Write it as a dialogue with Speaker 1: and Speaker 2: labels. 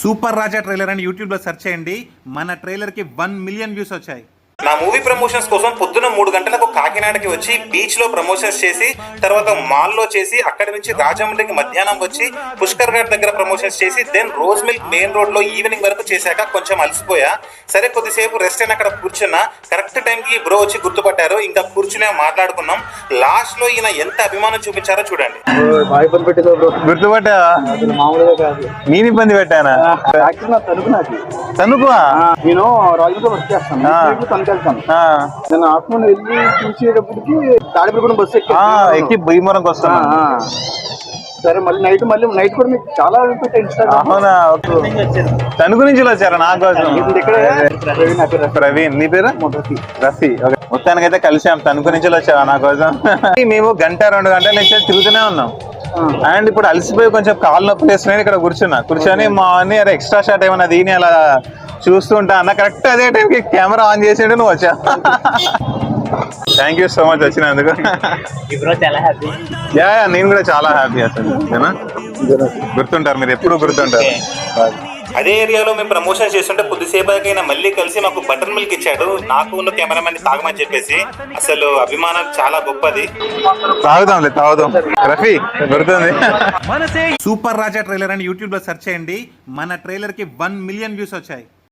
Speaker 1: Super రాజా trailer అని YouTube లో search చేయండి. మన ట్రైలర్ కి 1 మిలియన్ వ్యూస్ వచ్చాయి.
Speaker 2: నా మూవీ ప్రమోషన్స్ కోసం పొద్దున 3 గంటలకు కాకినాడకి వచ్చి బీచ్ లో ప్రమోషన్స్ చేసి తర్వాత మాల్లో చేసి అక్కడి నుంచి రాజమండ్రికి మధ్యాహ్నం వచ్చి పుష్కర్ ఘాట్ దగ్గర ప్రమోషన్స్ చేసి then rose milk main road లో ఈవినింగ్ వరకు చేశాక కొంచెం అలసిపోయా. సరే కొద్దిసేపు రెస్ట్ అయిన అక్కడ కూర్చున్నా. కరెక్ట్ టైంకి బ్రో వచ్చి గుర్తుపట్టారు. ఇంకా కూర్చునే మాట్లాడుకున్నాం. లాస్ట్ లో ఈయన ఎంత అభిమానం చూపించారో చూడండి.
Speaker 1: గుర్తుపట్టా? నేను ఇబ్బంది పెట్టానా? తనుకు
Speaker 3: నేను రాజుతో వర్క్ చేస్తాను. నేను ఆఫ్టర్నూన్ వెళ్ళి చూసేటప్పటికి తాడిపల్లిగూడెం బస్సు
Speaker 1: ఎక్కి భీమవరంకి వస్తాను.
Speaker 3: సరే మళ్ళీ నైట్ కూడా మీకు చాలా
Speaker 1: అవునా? తణుకు నుంచి వచ్చారా? నా కోసం ప్రవీణ్. నీ పేరు? రఫీ. మొత్తానికైతే కలిసాం. తణుకు నుంచి వచ్చావా నా కోసం? మేము 1-2 గంటల నుంచి తిరుగుతూనే ఉన్నాం. అండ్ ఇప్పుడు అలసిపోయి కొంచెం కాళ్ళు నొప్పి వేస్తున్నాయి. ఇక్కడ కూర్చొని మా అన్ని అరే ఎక్స్ట్రా షాట్ ఏమన్నా దీని అలా చూస్తూ ఉంటా అన్న. కరెక్ట్ అదే టైంకి కెమెరా ఆన్ చేసిండు, నువ్వు వచ్చా. థ్యాంక్ యూ సో మచ్ వచ్చినందుకు. యా నేను కూడా చాలా హ్యాపీ అసలు. గుర్తుంటారు మీరు, ఎప్పుడు గుర్తుంటారు.
Speaker 2: అదే ఏరియాలో మేము ప్రమోషన్ చేస్తుంటే కొద్దిసేపు అయినా మళ్ళీ కలిసి మాకు బటర్ మిల్క్ ఇచ్చాడు. నాకు ఉన్న కెమెరామెన్ తాగమని చెప్పేసి. అసలు అభిమానం చాలా గొప్పది.
Speaker 1: తాగుదాం. రఫీ గుర్తుంది. సూపర్ రాజా ట్రైలర్ అని యూట్యూబ్ లో సెర్చ్ చేయండి. మన ట్రైలర్ కి 1 మిలియన్ వ్యూస్ వచ్చాయి.